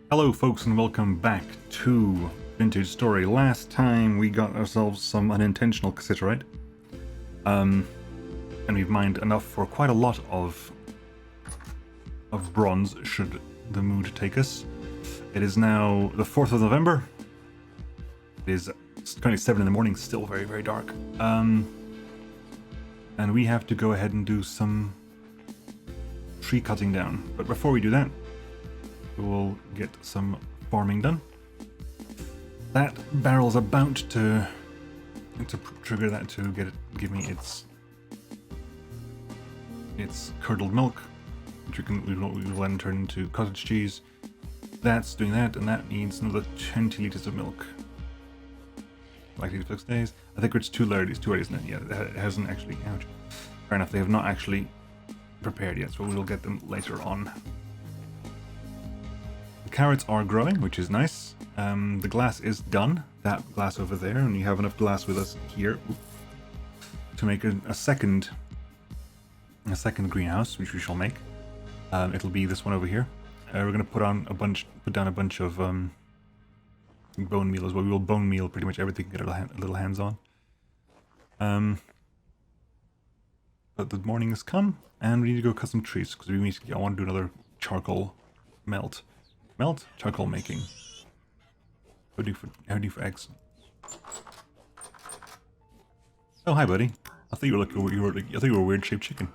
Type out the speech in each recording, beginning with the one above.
Hello folks and welcome back to Vintage Story. Last time we got ourselves some unintentional cassiterite. And we've mined enough for quite a lot of bronze should the mood take us. It is now the 4th of November. It is currently 7 in the morning, still very, very dark. And we have to go ahead and do some tree cutting down. But before we do that, we'll get some farming done. That barrel's about to trigger that to give me its curdled milk, which we will then turn into cottage cheese. That's doing that, and that needs another 20 liters of milk. Likely to 6 days. I think it's too early, isn't it? Yeah, it hasn't actually. Ouch. Fair enough. They have not actually prepared yet, so we will get them later on. The carrots are growing, which is nice. The glass is done. That glass over there, and you have enough glass with us here to make a second greenhouse, which we shall make. It'll be this one over here. We're gonna put down a bunch of bone meal as well. We will bone meal pretty much everything we get our little hands on. But the morning has come, and we need to go cut some trees because I want to do another charcoal melt. Charcoal making. How do you for eggs? Oh, hi, buddy. I thought you were a weird shaped chicken.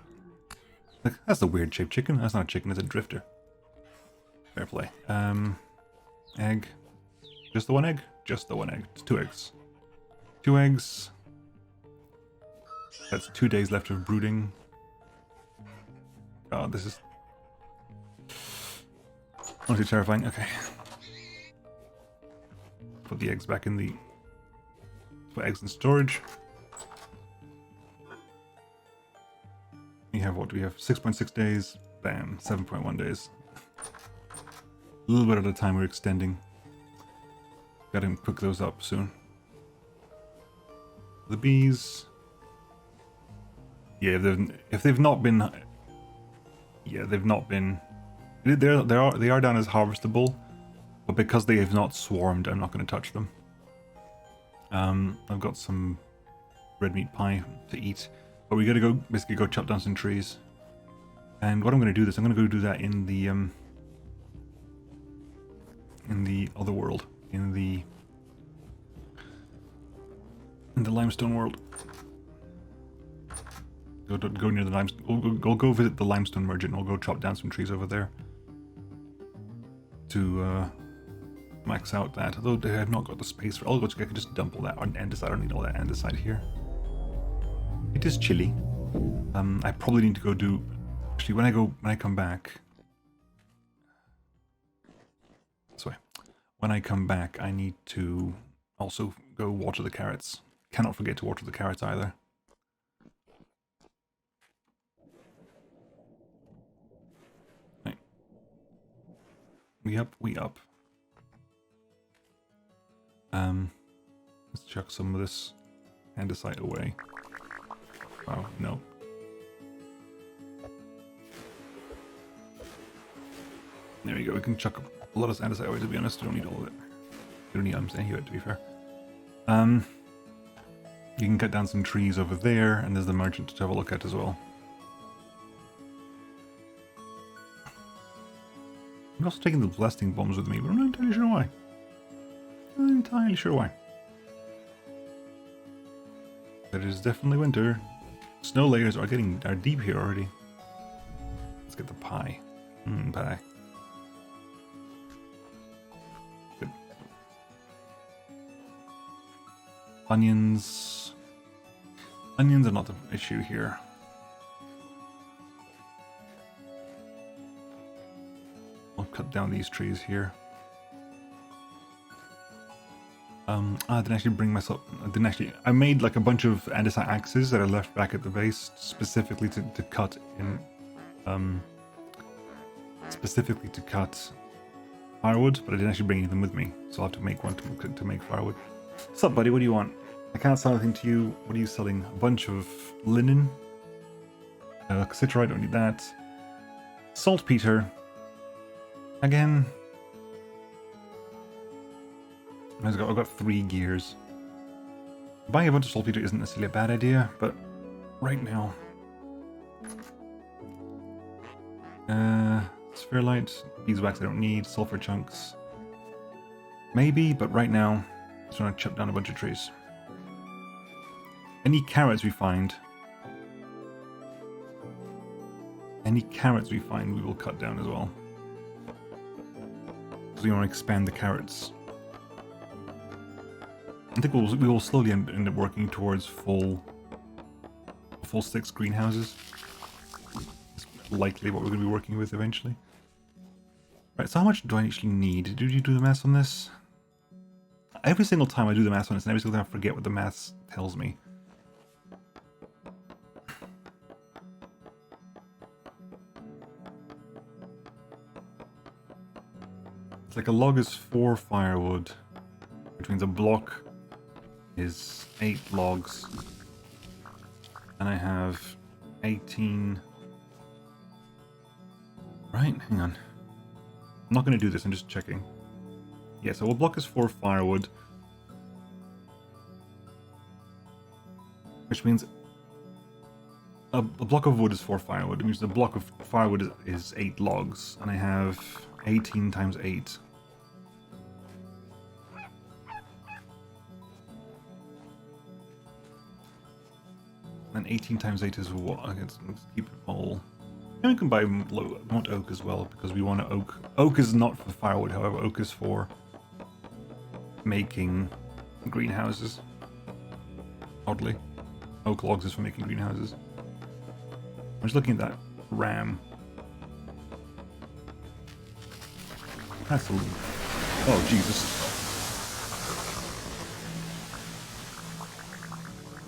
Like, that's a weird shaped chicken. That's not a chicken. It's a drifter. Fair play. Egg. Just the one egg? Just the one egg. It's 2 eggs. 2 eggs. That's 2 days left of brooding. God, this is honestly terrifying. Okay. Put the eggs back in the... Put eggs in storage. We have, what do we have? 6.6 days. Bam. 7.1 days. A little bit at a time we're extending. Gotta cook those up soon. The bees... Yeah, if they've not been... Yeah, they've not been... They are down as harvestable, but because they have not swarmed, I'm not going to touch them. I've got some red meat pie to eat, but we got to basically go chop down some trees. And what I'm going to do is I'm going to go do that in the other world, in the limestone world. Go near the limestone. We'll go visit the limestone merchant. We'll go chop down some trees over there to max out that. Although I have not got the space for. I can just dump all that on andesite. I don't need all that andesite here. It is chilly. I probably need to go do. Actually, when I come back. This way. When I come back, I need to also go water the carrots. Cannot forget to water the carrots either. We up. Let's chuck some of this andesite away. Oh, no. There we go, we can chuck a lot of andesite away, to be honest. We don't need all of it. We don't need any of it, to be fair. You can cut down some trees over there, and there's the merchant to have a look at as well. I'm also taking the blasting bombs with me, but I'm not entirely sure why. But it is definitely winter. Snow layers are deep here already. Let's get the pie. Pie. Good. Onions. Onions are not the issue here. I'll cut down these trees here. I didn't actually bring myself. I made like a bunch of andesite axes that I left back at the base specifically to cut in. Specifically to cut firewood, but I didn't actually bring any of them with me, so I'll have to make one to make firewood. What's up, buddy? What do you want? I can't sell anything to you. What are you selling? A bunch of linen. Cassiterite, don't need that. Saltpeter. Again. I've got 3 gears. Buying a bunch of saltpeter isn't necessarily a bad idea, but right now... Spherulite, beeswax I don't need, sulfur chunks. Maybe, but right now, I just want to chop down a bunch of trees. Any carrots we find, we will cut down as well. Because we want to expand the carrots. I think we will slowly end up working towards full 6 greenhouses. It's likely what we're going to be working with eventually. Right, so how much do I actually need? Did you do the math on this? Every single time I do the math on this, and every single time I forget what the math tells me. It's like a log is 4 firewood, which means a block is 8 logs, and I have 18. Right, hang on. I'm not going to do this, I'm just checking. Yeah, so a block is 4 firewood, which means a block of wood is 4 firewood. It means the block of firewood is 8 logs, and I have 18 times 8. And 18 times 8 is what? Let's keep it all. And we can buy want oak as well, because we want oak. Oak is not for firewood, however, oak is for making greenhouses. Oddly. Oak logs is for making greenhouses. I'm just looking at that ram. That's a... Oh, Jesus.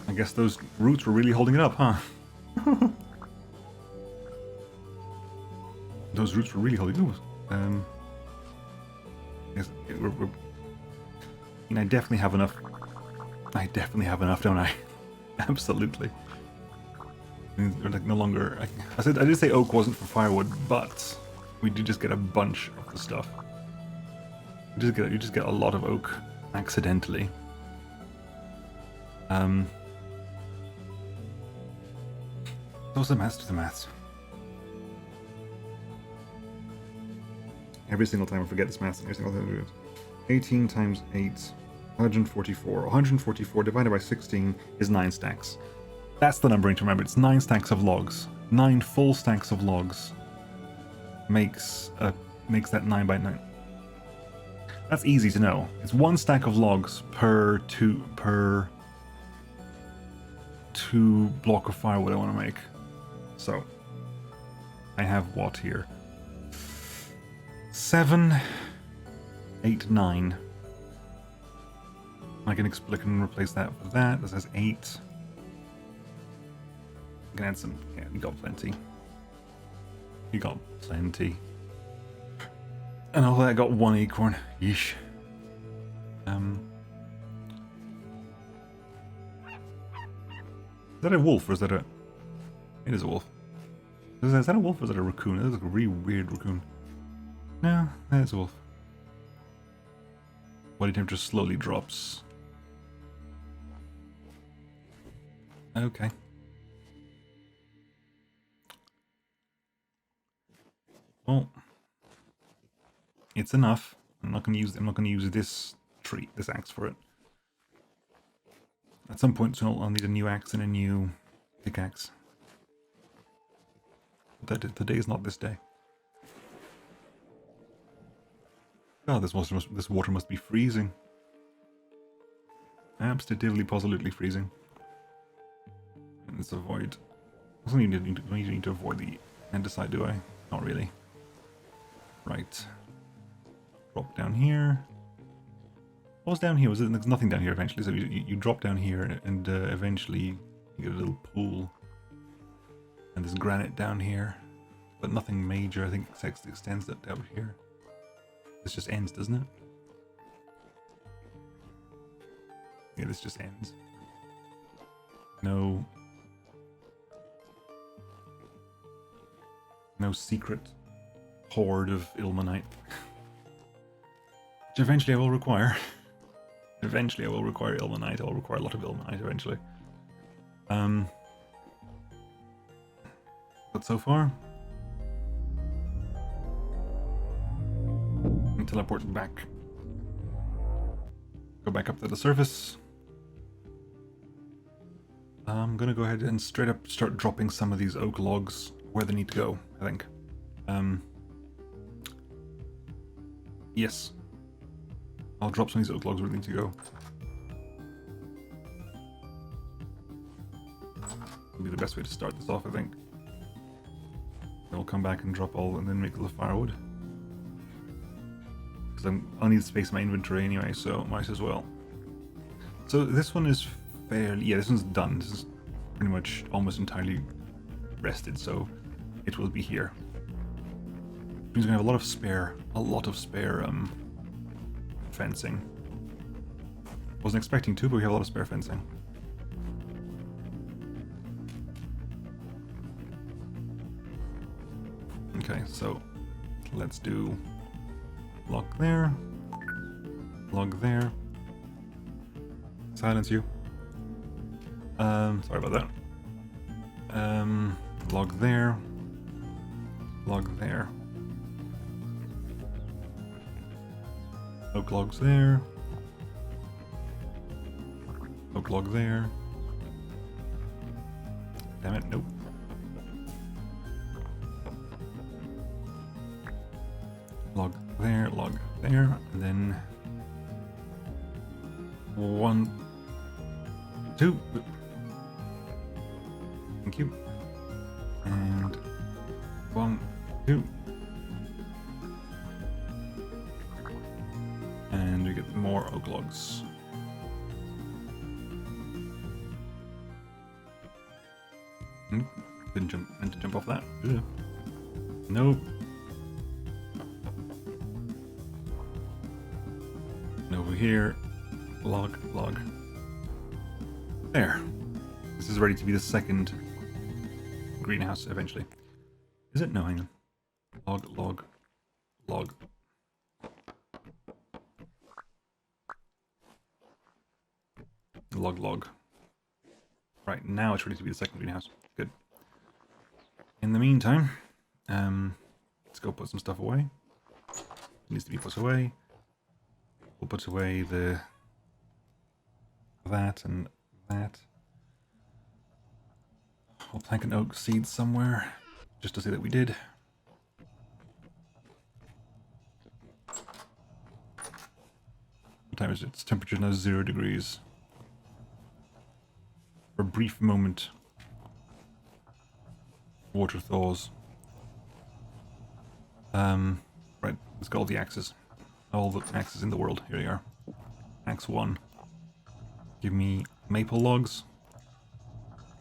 I guess those roots were really holding it up, huh? Those roots were really holding it up. Yes, I definitely have enough. I definitely have enough, don't I? Absolutely. We're like no longer... I did say oak wasn't for firewood, but we did just get a bunch of the stuff. You just get a lot of oak accidentally. What's the maths to the maths? Every single time I forget this math, every single time I do it. 18 times 8, 144. 144 divided by 16 is 9 stacks. That's the number to remember. It's 9 stacks of logs. 9 full stacks of logs makes that 9 by 9. That's easy to know. It's 1 stack of logs per two block of firewood I want to make. So I have what here? 7, 8, 9. I can replace that with that. This has 8. I can add some. Yeah, you got plenty. You got plenty. And although I got 1 acorn. Yeesh. Is that a wolf or is that a... It is a wolf. Is that a wolf or is that a raccoon? That looks like a really weird raccoon. No, that's a wolf. Body temperature slowly drops. Okay. Well, it's enough. I'm not going to use this axe for it. At some point soon I'll need a new axe and a new pickaxe. But today is not this day. Oh, this water must be freezing. Absolutely, positively freezing. And let's avoid... I don't need to avoid the andesite, do I? Not really. Right. Drop down here. What was down here? There's nothing down here eventually, so you drop down here and eventually you get a little pool. And there's granite down here. But nothing major, I think extends that out here. This just ends, doesn't it? Yeah, this just ends. No secret hoard of ilmenite. Which eventually I will require. Eventually I will require ilmenite. I will require a lot of ilmenite eventually. But so far, I'm teleporting back. Go back up to the surface. I'm gonna go ahead and straight up start dropping some of these oak logs where they need to go, I think. Yes. I'll drop some of these oak logs where they need to go. That'll be the best way to start this off, I think. Then I'll come back and drop all and then make the firewood. Because I'll need space in my inventory anyway, so might as well. So this one is fairly... yeah, this one's done. This is pretty much almost entirely rested, so it will be here. Means we're gonna have a lot of spare fencing. Wasn't expecting to, but we have a lot of spare fencing. Okay, so let's do log there, log there. Silence you. Sorry about that. Log there, log there. Oak logs there. Oak log there. Damn it, nope. Log there, and then 1, 2. Thank you. And 1, 2. And we get more oak logs. Meant to jump off that. Ugh. Nope. And over here, log. There. This is ready to be the second greenhouse eventually. Is it? No, hang on. Log. Log. Right, now it's ready to be the second greenhouse. Good. In the meantime, let's go put some stuff away. It needs to be put away. We'll put away that and that. I'll plant an oak seed somewhere, just to say that we did. What time is it? Its temperature now 0 degrees. For a brief moment, water thaws. Right, let's get all the axes. All the axes in the world. Here they are. Axe 1. Give me maple logs.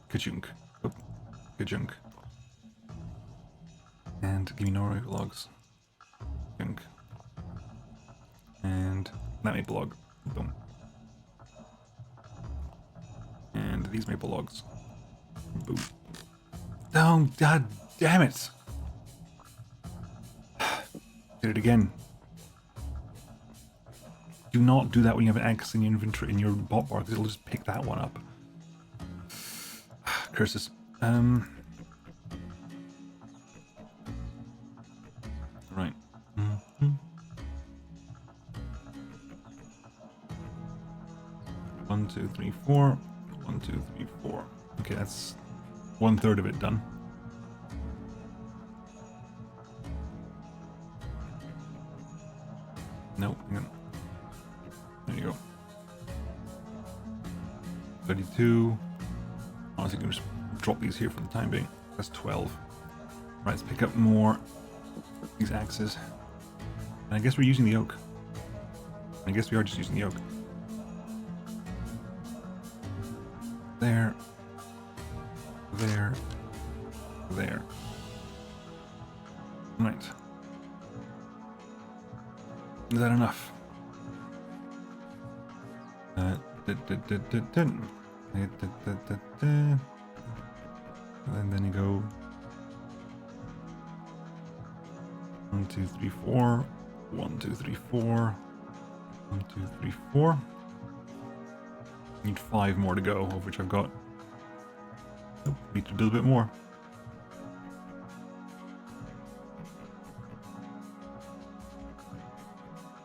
Ka-chunk. Oh, ka-chunk. And give me no maple logs. Chunk. And that maple log. Boom. And these maple logs. Boom. Oh, god damn it! Did it again. Do not do that when you have an axe in your inventory, in your bot bar, because it'll just pick that one up. Curses. Right. 1, 2, 3, 4. 1, 2, 3, 4. Okay, that's 1/3 of it done. No, hang on. There you go. 32. Honestly, I'm going to just drop these here for the time being. That's 12. Right, let's pick up more of these axes. And I guess we're using the oak. I guess we are just using the oak. There. Right. Is that enough? And then you go 1, 2, 3, 4. 1, 2, 3, 4. 1, 2, 3, 4. Need 5 more to go, of which I've got. Nope, need to do a bit more.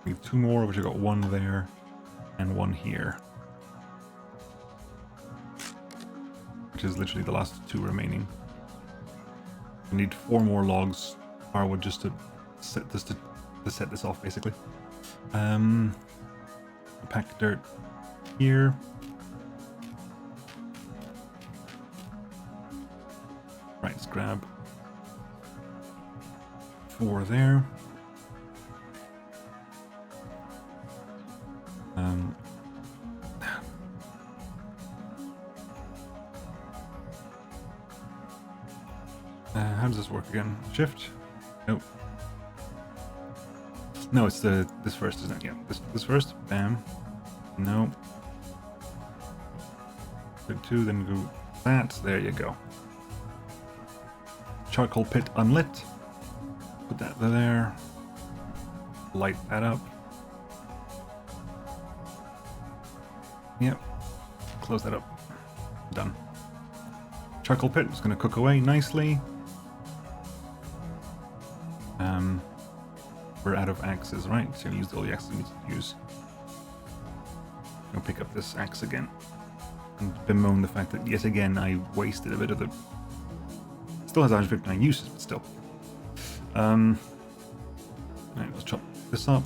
Need 2 more, of which I've got 1 there and 1 here. Which is literally the last 2 remaining. I need 4 more logs, firewood, just to set this off, basically. Pack dirt here. Right, let's grab 4 there. How does this work again? Shift? Nope. No, it's this first, isn't it? Yeah, this first. Bam. No. Click 2, then go that. There you go. Charcoal pit unlit. Put that there. Light that up. Yep. Close that up. Done. Charcoal pit is going to cook away nicely. We're out of axes, right? So we used all the axes we need to use. I'll pick up this axe again. And bemoan the fact that yet again I wasted a bit of the... Still has 159 uses, but still. Right, let's chop this up.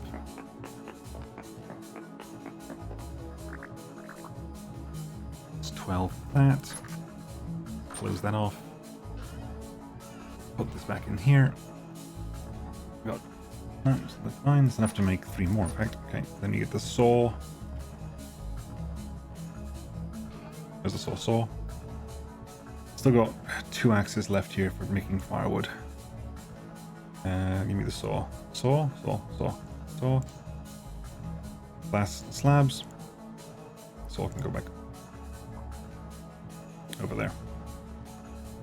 It's 12 that. Close that off. Put this back in here. Got that's fine. It's enough to make 3 more, in fact. Okay, then you get the saw. There's the saw. Still got 2 axes left here for making firewood. Give me the saw. Saw. Glass slabs. Saw can go back over there.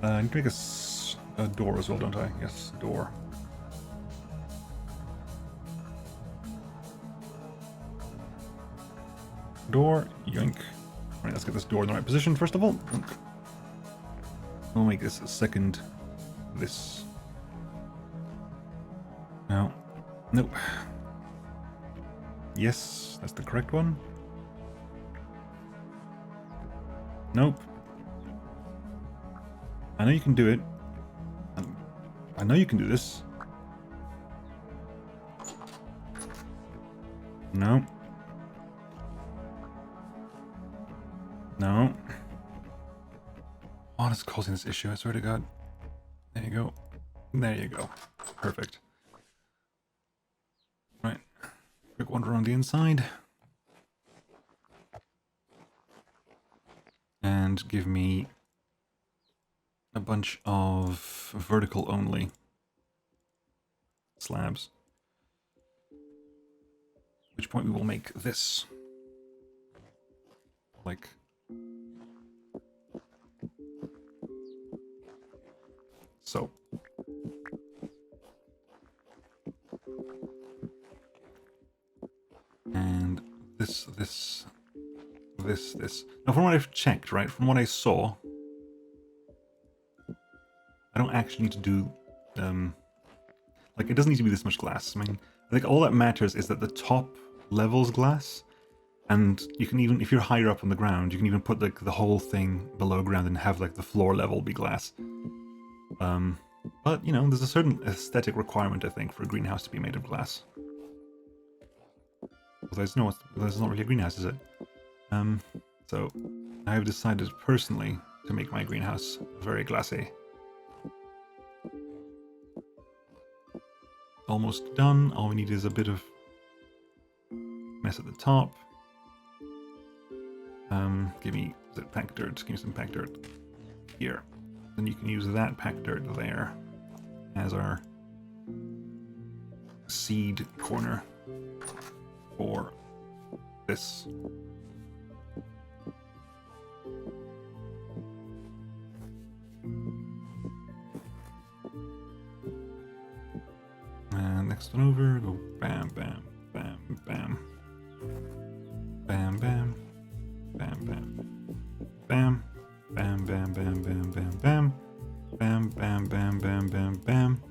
I need to make a door as well, don't I? Yes, door. Door, yoink. Alright, let's get this door in the right position first of all. We'll make this a second. This. No. Nope. Yes, that's the correct one. Nope. I know you can do it. I know you can do this. No. No. What is causing this issue? I swear to God. There you go. There you go. Perfect. Right. Quick wander around the inside. And give me a bunch of vertical only slabs. At which point we will make this. Like... so. And this. Now from what I've checked, right, from what I saw, I don't actually need to do, like, it doesn't need to be this much glass. I mean, I think all that matters is that the top level's glass, and you can even, if you're higher up on the ground, you can even put, like, the whole thing below ground and have, like, the floor level be glass. But, you know, there's a certain aesthetic requirement, I think, for a greenhouse to be made of glass. Otherwise, no, it's not really a greenhouse, is it? So, I have decided personally to make my greenhouse very glassy. Almost done. All we need is a bit of mess at the top. Give me, is it packed dirt? Give me some packed dirt here. Then you can use that packed dirt there as our seed corner for this. And next one over, go bam, bam, bam, bam, bam, bam, bam, bam. Bam.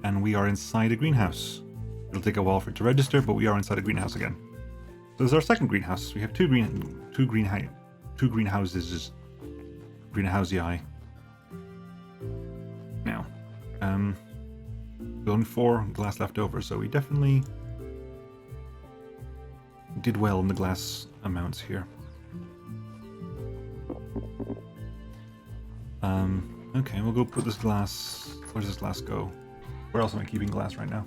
And we are inside a greenhouse. It'll take a while for it to register, but we are inside a greenhouse again. So this is our second greenhouse. We have two greenhouses. Greenhousei. Now, only 4 glass left over, so we definitely did well in the glass amounts here. Okay, we'll go put this glass. Where does this glass go? Where else am I keeping glass right now?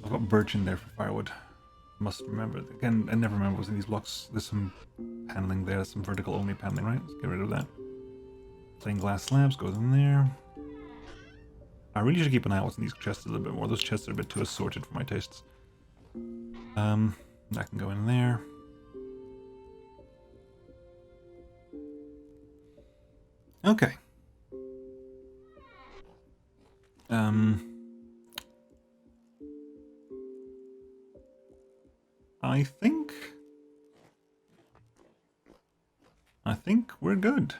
I've got birch in there for firewood. Must remember. Again, I never remember what's in these blocks. There's some paneling there, some vertical only paneling, right? Let's get rid of that. Plain glass slabs goes in there. I really should keep an eye on what's in these chests a little bit more. Those chests are a bit too assorted for my tastes. That can go in there. Okay. I think we're good.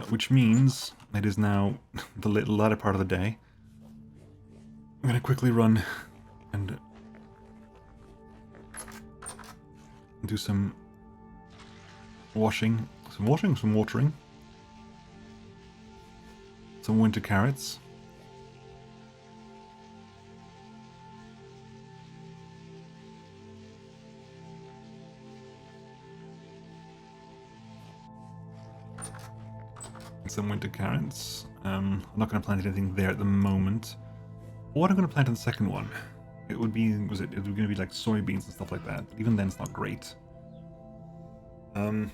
Which means it is now the latter part of the day. I'm gonna quickly run and do some washing, some watering, some winter carrots. Some winter carrots. I'm not going to plant anything there at the moment. What am I going to plant in the second one? It would be, it was going to be like soybeans and stuff like that. But even then, it's not great. Because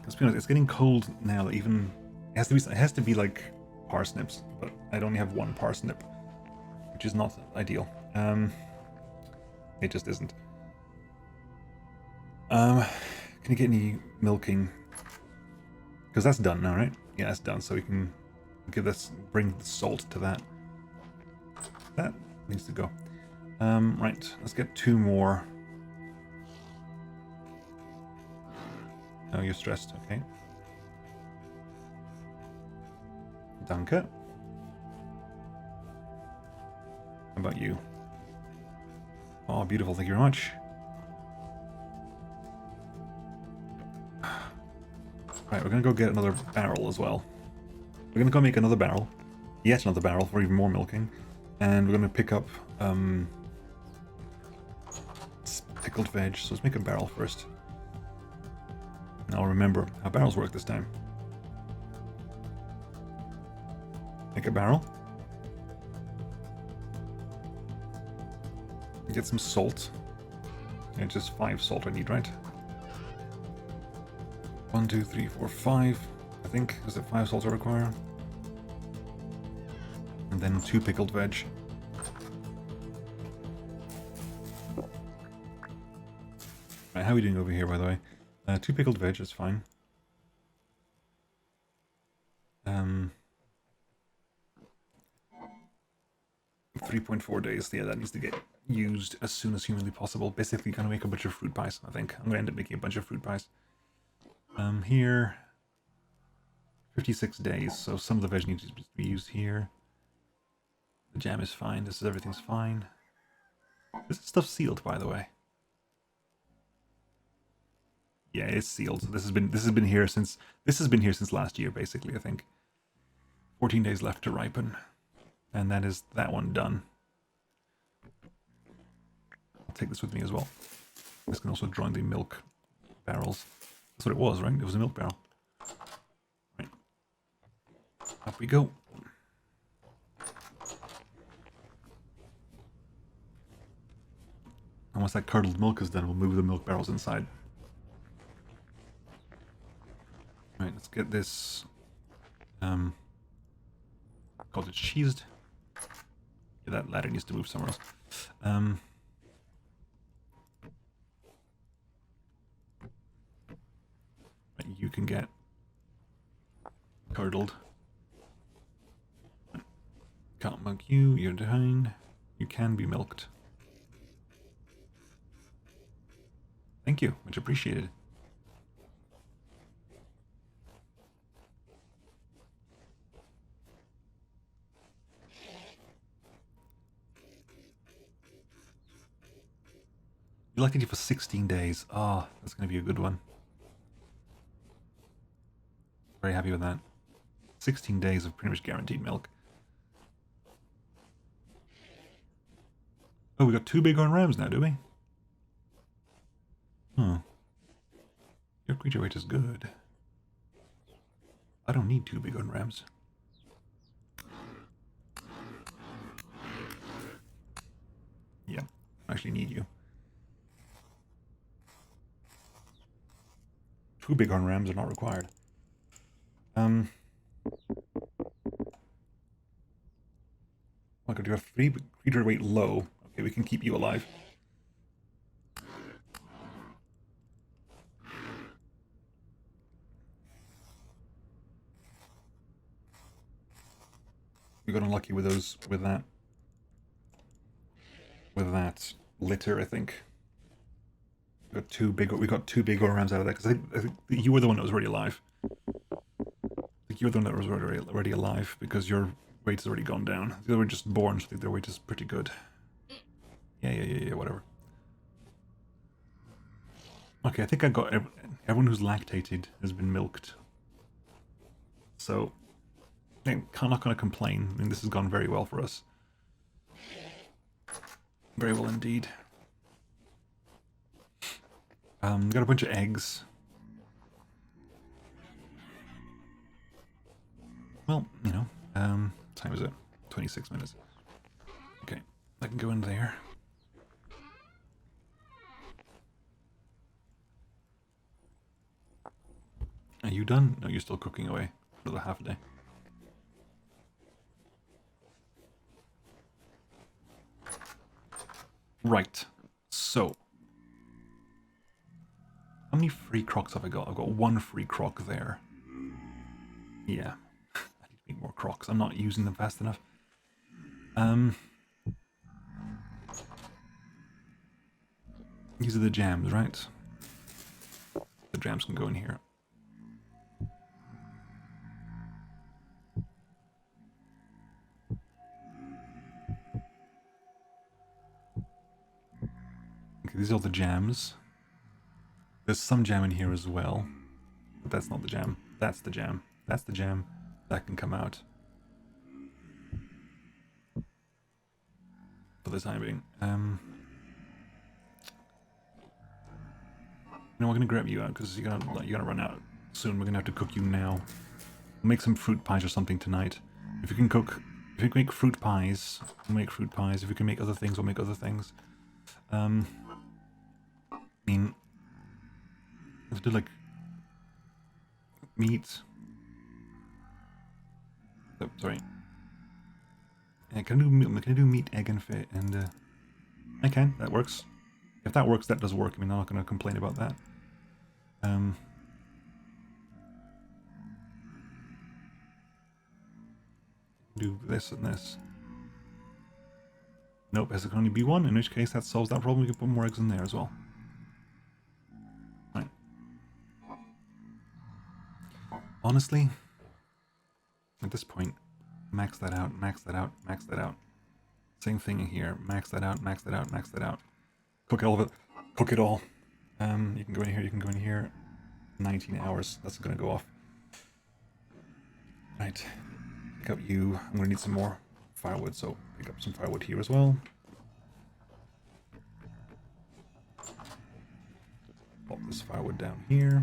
to be honest, it's getting cold now. That even it has to be like parsnips, but I'd only have 1 parsnip, which is not ideal. It just isn't. Can you get any milking? Because that's done now, right? Yeah, that's done. So we can bring the salt to that. That needs to go. Right, let's get 2 more. Oh, you're stressed. Okay. Danke. How about you? Oh, beautiful. Thank you very much. Right, we're gonna go get another barrel as well. We're gonna go make another barrel. Yet another barrel for even more milking. And we're gonna pick up pickled veg. So let's make a barrel first. Now remember how barrels work this time. Make a barrel. Get some salt. And just 5 salt I need, right? 1, 2, 3, 4, 5. I think. Is it 5 salt I require? And then 2 pickled veg. Right, how are we doing over here, by the way? 2 pickled veg is fine. 3.4 days. Yeah, that needs to get used as soon as humanly possible. Basically, gonna make a bunch of fruit pies. I think I'm gonna end up making a bunch of fruit pies. Here, 56 days. So some of the veg needs to be used here. The jam is fine. Everything's fine. This stuff sealed, by the way. Yeah, it's sealed. This has been here since last year, basically. I think 14 days left to ripen, and that is that one done. I'll take this with me as well. This can also join the milk barrels. That's what it was, right? It was a milk barrel. Right. Up we go. And once that curdled milk is done, we'll move the milk barrels inside. Right, let's get this cottage cheesed. Yeah, that ladder needs to move somewhere else. Right, you can get curdled. Can't milk you, you're down. You can be milked. Thank you, much appreciated. Elected you for 16 days. Oh, that's going to be a good one. Very happy with that. 16 days of pretty much guaranteed milk. Oh, we got 2 bighorn rams now, do we? Huh. Your creature weight is good. I don't need 2 bighorn rams. Yeah, I actually need you. 2 bighorn rams are not required. Oh, could you have 3 creature weight low? Okay, we can keep you alive. We got unlucky with those, with that litter, I think. We got 2 big rams out of that because I think you were the one that was already alive. I think you were the one that was already alive because your weight has already gone down. The other were just born, so I think their weight is pretty good. Yeah, whatever. Okay, I think I got everyone who's lactated has been milked. So I'm not going to complain. I mean, this has gone very well for us. Very well indeed. Got a bunch of eggs. Well, you know, time is it? 26 minutes. Okay, I can go in there. Are you done? No, you're still cooking away. Another half a day. Right. So. How many free crocs have I got? I've got 1 free croc there. Yeah. I need to make more crocs. I'm not using them fast enough. These are the jams, right? The jams can go in here. Okay, these are all the jams. There's some jam in here as well. But that's not the jam. That's the jam. That's the jam. That can come out. For the time being. You know, we're gonna grab you out because you're gonna run out soon. We're gonna have to cook you now. We'll make some fruit pies or something tonight. If you can make fruit pies, we'll make fruit pies. If we can make other things, we'll make other things. I mean, let's do like meat. Oh, sorry. Yeah, can I do meat, egg, and fit? And I can. That works. If that works, that does work. I mean, I'm not going to complain about that. Do this and this. Nope, as it can only be 1, in which case that solves that problem. We can put more eggs in there as well. Right. Honestly, at this point, max that out, max that out, max that out. Same thing in here. Max that out, max that out, max that out. Cook all of it. Cook it all. You can go in here, you can go in here. 19 hours. That's going to go off. Right. Pick up you. I'm going to need some more firewood, so pick up some firewood here as well. Pop this firewood down here.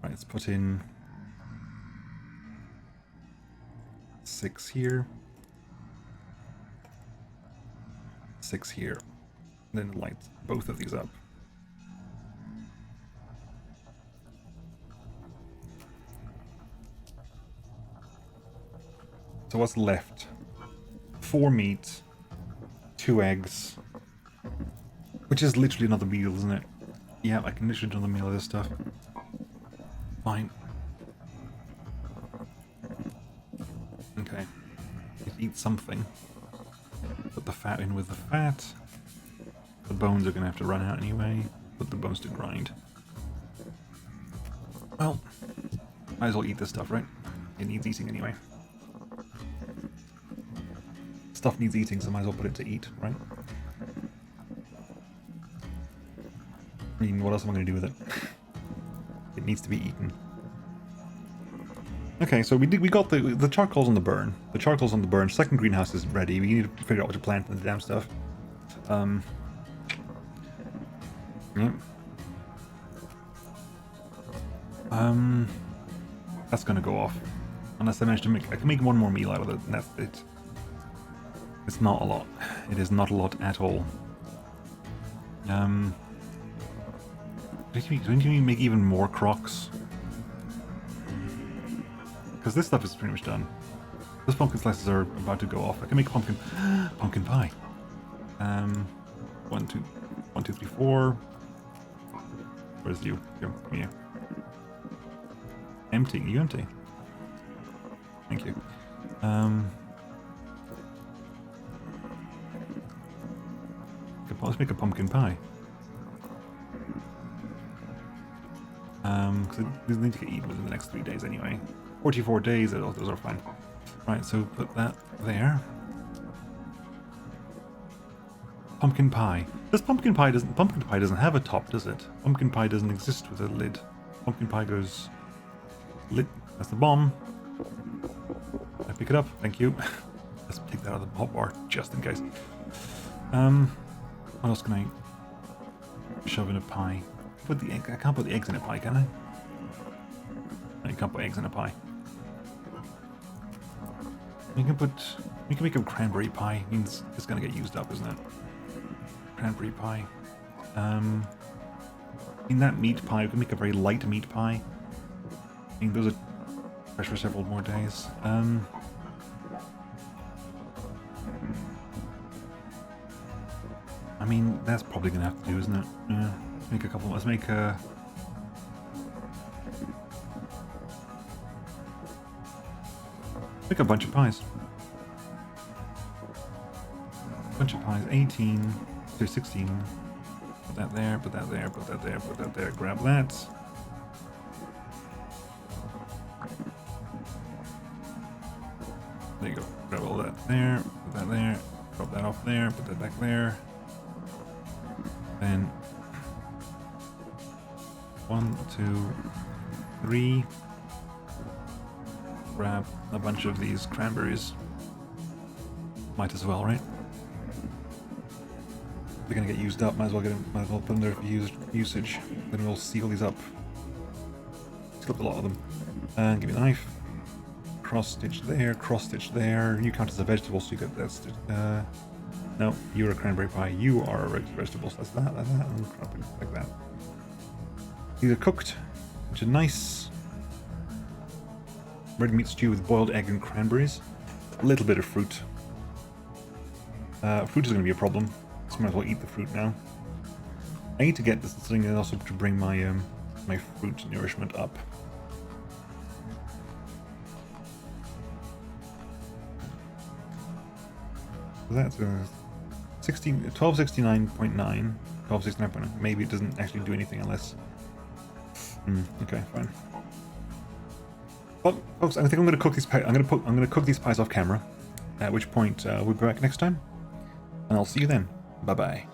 Right, let's put in 6 here. 6 here. Then light both of these up. So what's left? 4 meat, 2 eggs, which is literally another meal, isn't it? Yeah, I can literally do another meal of this stuff. Fine. Okay. Let's eat something. Put the fat in with the fat. The bones are going to have to run out anyway. Put the bones to grind. Well, might as well eat this stuff, right? It needs eating anyway. Stuff needs eating, so might as well put it to eat, right? mean, what else am I going to do with it? It needs to be eaten. Okay, so we got the charcoal's on the burn. The charcoal's on the burn. Second greenhouse is ready. We need to figure out what to plant in the damn stuff. Yeah. That's gonna go off. Unless I manage to make... I can make one more meal out of it, and that's it. It's not a lot. It is not a lot at all. Don't you make even more crocs? Because this stuff is pretty much done. Those pumpkin slices are about to go off. I can make pumpkin pie. 1, 2, 3, 4. Where's you? Come here. Empty. You empty? Thank you. Let's make a pumpkin pie. Because these need to get eaten within the next 3 days anyway. 44 days, those are fine. Right, so put that there. Pumpkin pie. Pumpkin pie doesn't have a top, does it? Pumpkin pie doesn't exist with a lid. Pumpkin pie goes lid. That's the bomb. I pick it up. Thank you. Let's take that out of the hot bar just in case. What else can I shove in a pie? Put the egg. I can't put the eggs in a pie, can I? No, you can't put eggs in a pie. We can make a cranberry pie. Means it's gonna get used up, isn't it? Cranberry pie. In that meat pie, we can make a very light meat pie. I mean, those are fresh for several more days. I mean, that's probably gonna have to do, isn't it? Yeah. Make a couple. Let's make a. Make a bunch of pies. Bunch of pies. 18 to 16. Put that there. Put that there. Put that there. Put that there. Grab that. There you go. Grab all that there. Put that there. Drop that off there. Put that back there. Then 1, 2, 3. Grab a bunch of these cranberries. Might as well, right? They're gonna get used up. Might as well put them there for usage. Then we'll seal these up. Seal up a lot of them. And give me the knife. Cross stitch there. Cross stitch there. You count as a vegetable, so you get that stitch. No, you're a cranberry pie. You are a vegetable. So that's that, and like that. These are cooked, which is nice. Red meat stew with boiled egg and cranberries. A little bit of fruit. Fruit is going to be a problem, so I might as well eat the fruit now. I need to get this thing also to bring my my fruit nourishment up. So that's 1269.9. 1269.9. Maybe it doesn't actually do anything unless. Okay, fine. Well, folks, I think I'm going to cook these. I'm going to cook these pies off camera. At which point we'll be back next time, and I'll see you then. Bye bye.